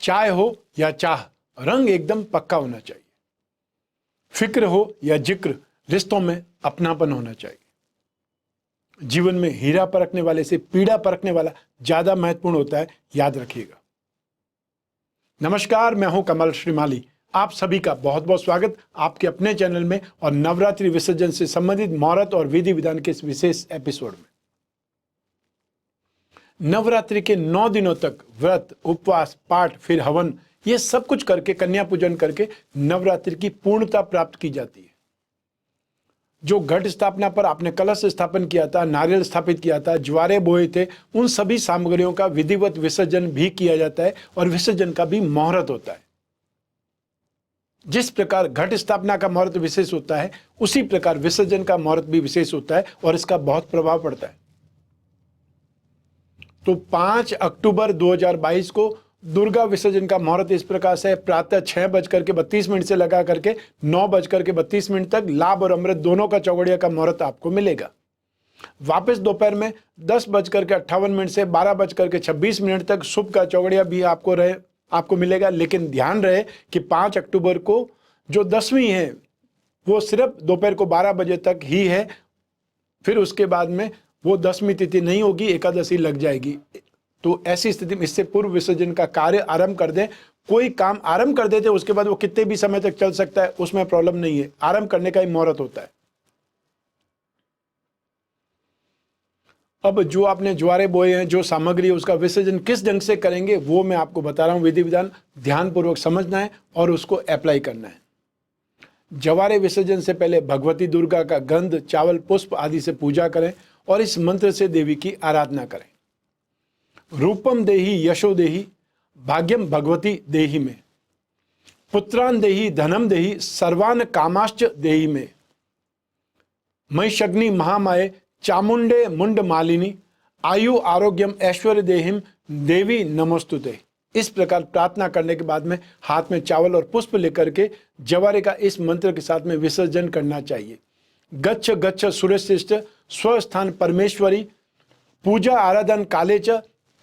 चाय हो या चाह, रंग एकदम पक्का होना चाहिए। फिक्र हो या जिक्र, रिश्तों में अपनापन होना चाहिए। जीवन में हीरा परखने वाले से पीड़ा परखने वाला ज्यादा महत्वपूर्ण होता है, याद रखिएगा। नमस्कार, मैं हूं कमल श्रीमाली। आप सभी का बहुत बहुत स्वागत आपके अपने चैनल में और नवरात्रि विसर्जन से संबंधित मुहूर्त और विधि विधान के इस विशेष एपिसोड में। नवरात्रि के 9 दिनों तक व्रत, उपवास, पाठ, फिर हवन, ये सब कुछ करके, कन्या पूजन करके नवरात्रि की पूर्णता प्राप्त की जाती है। जो घट स्थापना पर आपने कलश स्थापन किया था, नारियल स्थापित किया था, ज्वारे बोए थे, उन सभी सामग्रियों का विधिवत विसर्जन भी किया जाता है और विसर्जन का भी मुहूर्त होता है। जिस प्रकार घट स्थापना का मुहूर्त विशेष होता है, उसी प्रकार विसर्जन का मुहूर्त भी विशेष होता है और इसका बहुत प्रभाव पड़ता है। तो 5 अक्टूबर 2022 को दुर्गा विसर्जन का मुहूर्त इस प्रकार से प्रातः 6:32 से लगा करके 9:32 तक लाभ और अमृत दोनों का चौगड़िया का मुहूर्त आपको मिलेगा। वापस दोपहर में 10:58 से 12:26 तक शुभ का चौगड़िया भी आपको मिलेगा। लेकिन ध्यान रहे कि 5 अक्टूबर को जो 10वीं है वो सिर्फ दोपहर को 12 बजे तक ही है। फिर उसके बाद में वो 10वीं तिथि नहीं होगी, एकादशी लग जाएगी। तो ऐसी स्थिति में इससे पूर्व विसर्जन का कार्य आरंभ कर दें। कोई काम आरंभ कर देते उसके बाद वो कितने भी समय तक चल सकता है, उसमें प्रॉब्लम नहीं है। आरंभ करने का ही मुहूर्त होता है। अब जो आपने ज्वारे बोए हैं, जो सामग्री है, उसका विसर्जन किस ढंग से करेंगे वो मैं आपको बता रहा हूं। विधि विधान ध्यानपूर्वक समझना है और उसको अप्लाई करना है। ज्वारे विसर्जन से पहले भगवती दुर्गा का गंध, चावल, पुष्प आदि से पूजा करें और इस मंत्र से देवी की आराधना करें। रूपम देहि यशो देहि भाग्यम भगवती देहि में, पुत्रान देहि धनम देहि सर्वान कामाश्च देहि में, महिषग्नि महामाये चामुंडे मुंड मालिनी आयु आरोग्यम ऐश्वर्य देहिम देवी नमोस्तुते। इस प्रकार प्रार्थना करने के बाद में हाथ में चावल और पुष्प लेकर के ज्वारे का इस मंत्र के साथ में विसर्जन करना चाहिए। गच्छ गच्छ सुरश्रेष्ठ स्वस्थान परमेश्वरी पूजा आराधन काले च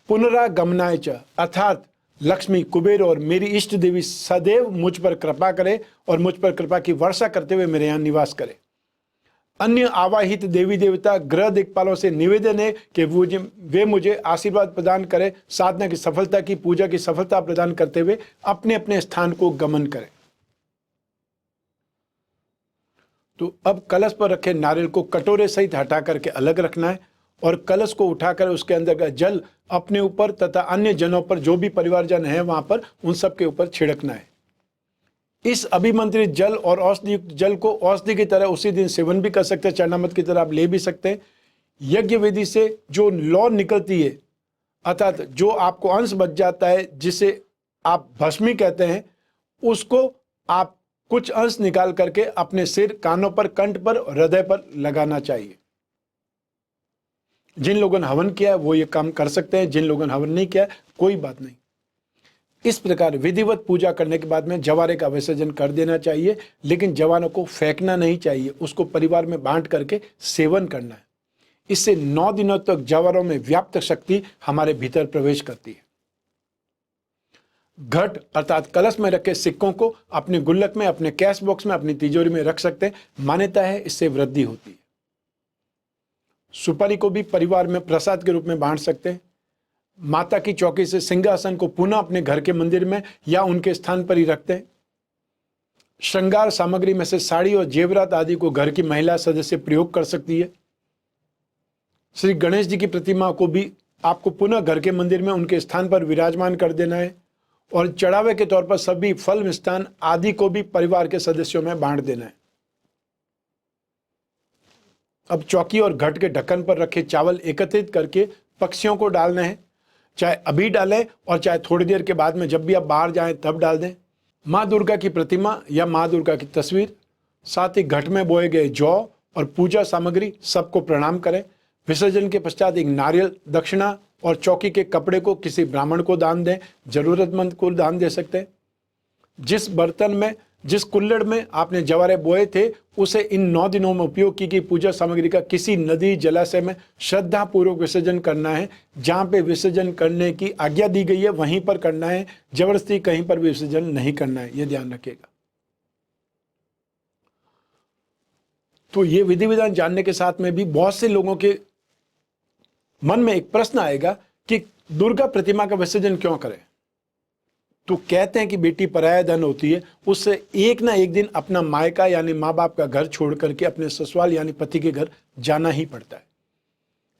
पुनरागमनाय च, अर्थात लक्ष्मी, कुबेर और मेरी इष्ट देवी सदैव मुझ पर कृपा करे और मुझ पर कृपा की वर्षा करते हुए मेरे यहाँ निवास करे। अन्य आवाहित देवी देवता ग्रह दिक्पालों से निवेदन है कि वे मुझे आशीर्वाद प्रदान करें, साधना की सफलता की, पूजा की सफलता प्रदान करते हुए अपने अपने स्थान को गमन करें। तो अब कलश पर रखे नारियल को कटोरे सहित हटा करके अलग रखना है और कलश को उठाकर उसके अंदर का जल अपने ऊपर तथा अन्य जनों पर, जो भी परिवारजन है वहां पर, उन सब के ऊपर छिड़कना है। इस अभिमंत्रित जल और औषधि युक्त जल को औषधि की तरह उसी दिन सेवन भी कर सकते हैं, चरणामृत की तरह आप ले भी सकते हैं। यज्ञ विधि से जो लौ निकलती है, अर्थात जो आपको अंश बच जाता है, जिसे आप भस्मी कहते हैं, उसको आप कुछ अंश निकाल करके अपने सिर, कानों पर, कंठ पर, हृदय पर लगाना चाहिए। जिन लोगों ने हवन किया है वो ये काम कर सकते हैं, जिन लोगों ने हवन नहीं किया कोई बात नहीं। इस प्रकार विधिवत पूजा करने के बाद में ज्वारे का विसर्जन कर देना चाहिए, लेकिन ज्वारों को फेंकना नहीं चाहिए, उसको परिवार में बांट करके सेवन करना है। इससे 9 दिनों तक ज्वारों में व्याप्त शक्ति हमारे भीतर प्रवेश करती है। घट अर्थात कलश में रखे सिक्कों को अपने गुल्लक में, अपने कैश बॉक्स में, अपनी तिजोरी में रख सकते हैं। मान्यता है इससे वृद्धि होती है। सुपारी को भी परिवार में प्रसाद के रूप में बांट सकते हैं। माता की चौकी से सिंहासन को पुनः अपने घर के मंदिर में या उनके स्थान पर ही रखते हैं। श्रृंगार सामग्री में से साड़ी और जेवरात आदि को घर की महिला सदस्य प्रयोग कर सकती है। श्री गणेश जी की प्रतिमा को भी आपको पुनः घर के मंदिर में उनके स्थान पर विराजमान कर देना है और चढ़ावे के तौर पर सभी फल, मिष्ठान आदि को भी परिवार के सदस्यों में बांट देना है। अब चौकी और घट के ढक्कन पर रखे चावल एकत्रित करके पक्षियों को डालना है। चाहे अभी डालें और चाहे थोड़ी देर के बाद में, जब भी आप बाहर जाएं तब डाल दें। माँ दुर्गा की प्रतिमा या माँ दुर्गा की तस्वीर, साथ ही घट में बोए गए जौ और पूजा सामग्री सबको प्रणाम करें। विसर्जन के पश्चात एक नारियल दक्षिणा और चौकी के कपड़े को किसी ब्राह्मण को दान दें, जरूरतमंद को दान दे सकते हैं। जिस बर्तन में जिस कुल्हड़ में आपने जवारे बोए थे उसे इन 9 दिनों में उपयोग की गई पूजा सामग्री का किसी नदी जलाशय में श्रद्धा पूर्वक विसर्जन करना है। जहां पे विसर्जन करने की आज्ञा दी गई है वहीं पर करना है, जबरदस्ती कहीं पर भी विसर्जन नहीं करना है, यह ध्यान रखिएगा। तो ये विधि विधान जानने के साथ में भी बहुत से लोगों के मन में एक प्रश्न आएगा कि दुर्गा प्रतिमा का विसर्जन क्यों करें। तो कहते हैं कि बेटी पराया धन होती है, उससे एक ना एक दिन अपना मायका यानी माँ बाप का घर छोड़ करके अपने ससुराल यानी पति के घर जाना ही पड़ता है।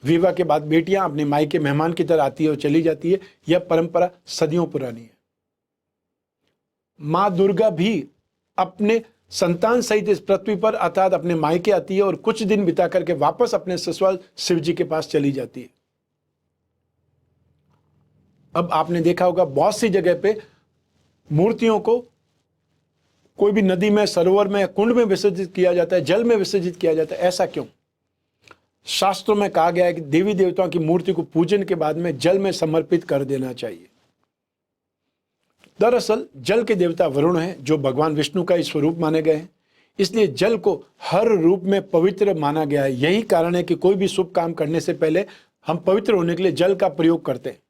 विवाह के बाद बेटियां अपने मायके मेहमान की तरह आती है और चली जाती है। यह परंपरा सदियों पुरानी है। माँ दुर्गा भी अपने संतान सहित इस पृथ्वी पर अर्थात अपने मायके आती है और कुछ दिन बिता करके वापस अपने ससुराल शिव जी के पास चली जाती है। अब आपने देखा होगा बहुत सी जगह पे मूर्तियों को कोई भी नदी में, सरोवर में, कुंड में विसर्जित किया जाता है, जल में विसर्जित किया जाता है। ऐसा क्यों? शास्त्रों में कहा गया है कि देवी देवताओं की मूर्ति को पूजन के बाद में जल में समर्पित कर देना चाहिए। दरअसल जल के देवता वरुण हैं, जो भगवान विष्णु का ही स्वरूप माने गए हैं, इसलिए जल को हर रूप में पवित्र माना गया है। यही कारण है कि कोई भी शुभ काम करने से पहले हम पवित्र होने के लिए जल का प्रयोग करते हैं।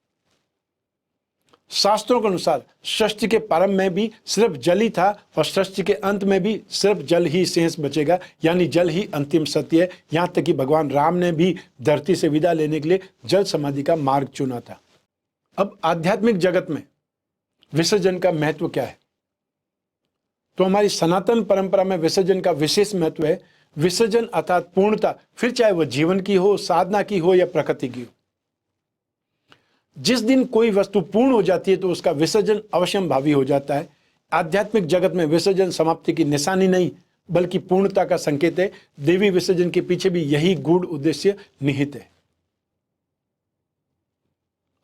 शास्त्रों के अनुसार सृष्टि के प्रारंभ में भी सिर्फ जल ही था और सृष्टि के अंत में भी सिर्फ जल ही शेष बचेगा, यानी जल ही अंतिम सत्य है। यहां तक कि भगवान राम ने भी धरती से विदा लेने के लिए जल समाधि का मार्ग चुना था। अब आध्यात्मिक जगत में विसर्जन का महत्व क्या है? तो हमारी सनातन परंपरा में विसर्जन का विशेष महत्व है। विसर्जन अर्थात पूर्णता, फिर चाहे वह जीवन की हो, साधना की हो या प्रकृति की हो। जिस दिन कोई वस्तु पूर्ण हो जाती है तो उसका विसर्जन अवश्यंभावी हो जाता है। आध्यात्मिक जगत में विसर्जन समाप्ति की निशानी नहीं बल्कि पूर्णता का संकेत है। देवी विसर्जन के पीछे भी यही गूढ़ उद्देश्य निहित है।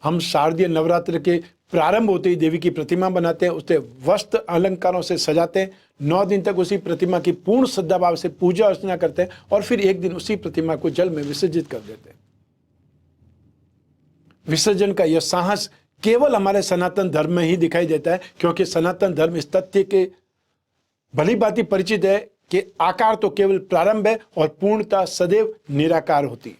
हम शारदीय नवरात्र के प्रारंभ होते ही देवी की प्रतिमा बनाते हैं, उसे वस्त्र अलंकारों से सजाते हैं, 9 दिन तक उसी प्रतिमा की पूर्ण श्रद्धा भाव से पूजा अर्चना करते हैं और फिर एक दिन उसी प्रतिमा को जल में विसर्जित कर देते हैं। विसर्जन का यह साहस केवल हमारे सनातन धर्म में ही दिखाई देता है, क्योंकि सनातन धर्म इस तथ्य के भली भांति परिचित है कि आकार तो केवल प्रारंभ है और पूर्णता सदैव निराकार होती है।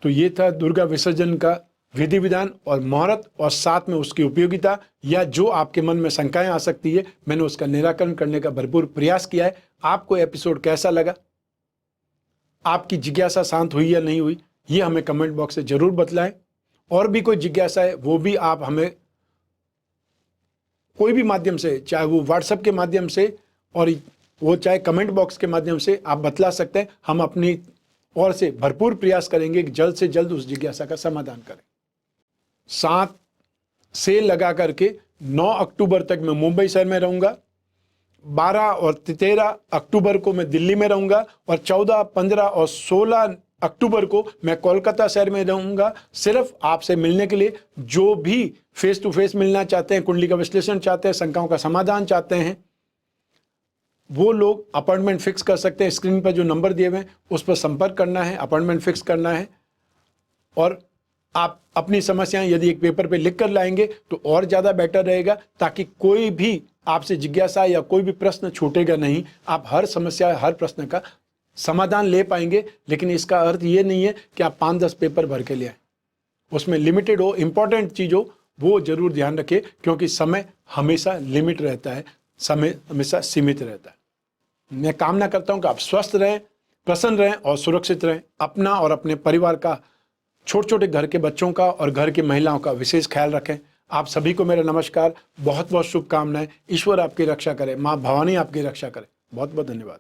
तो ये था दुर्गा विसर्जन का विधि विधान और मुहूर्त और साथ में उसकी उपयोगिता, या जो आपके मन में शंकाएं आ सकती है, मैंने उसका निराकरण करने का भरपूर प्रयास किया है। आपको एपिसोड कैसा लगा? आपकी जिज्ञासा शांत हुई या नहीं हुई, ये हमें कमेंट बॉक्स से जरूर बतलाएं। और भी कोई जिज्ञासा है वो भी आप हमें कोई भी माध्यम से, चाहे वो व्हाट्सएप के माध्यम से और वो चाहे कमेंट बॉक्स के माध्यम से आप बतला सकते हैं। हम अपनी ओर से भरपूर प्रयास करेंगे कि जल्द से जल्द उस जिज्ञासा का समाधान करें। 7 से लगा करके 9 अक्टूबर तक मैं मुंबई शहर में रहूंगा, 12 और 13 अक्टूबर को मैं दिल्ली में रहूंगा और 14, 15 और 16 अक्टूबर को मैं कोलकाता शहर में रहूंगा, सिर्फ आपसे मिलने के लिए। जो भी फेस टू फेस मिलना चाहते हैं, कुंडली का विश्लेषण चाहते हैं, शंकाओं का समाधान चाहते हैं, वो लोग अपॉइंटमेंट फिक्स कर सकते हैं। स्क्रीन पर जो नंबर दिए हुए हैं उस पर संपर्क करना है, अपॉइंटमेंट फिक्स करना है और आप अपनी समस्याएं यदि एक पेपर पे लिख कर लाएंगे तो और ज़्यादा बेटर रहेगा, ताकि कोई भी आपसे जिज्ञासा या कोई भी प्रश्न छूटेगा नहीं। आप हर समस्या, हर प्रश्न का समाधान ले पाएंगे। लेकिन इसका अर्थ ये नहीं है कि आप 5-10 पेपर भर के ले आए, उसमें लिमिटेड हो, इंपॉर्टेंट चीज़ हो, वो जरूर ध्यान रखें, क्योंकि समय हमेशा लिमिट रहता है, समय हमेशा सीमित रहता है। मैं कामना करता हूं कि आप स्वस्थ रहें, प्रसन्न रहें और सुरक्षित रहें। अपना और अपने परिवार का, छोटे छोटे घर के बच्चों का और घर की महिलाओं का विशेष ख्याल रखें। आप सभी को मेरा नमस्कार, बहुत बहुत शुभकामनाएं। ईश्वर आपकी रक्षा करे, माँ भवानी आपकी रक्षा करे। बहुत बहुत धन्यवाद।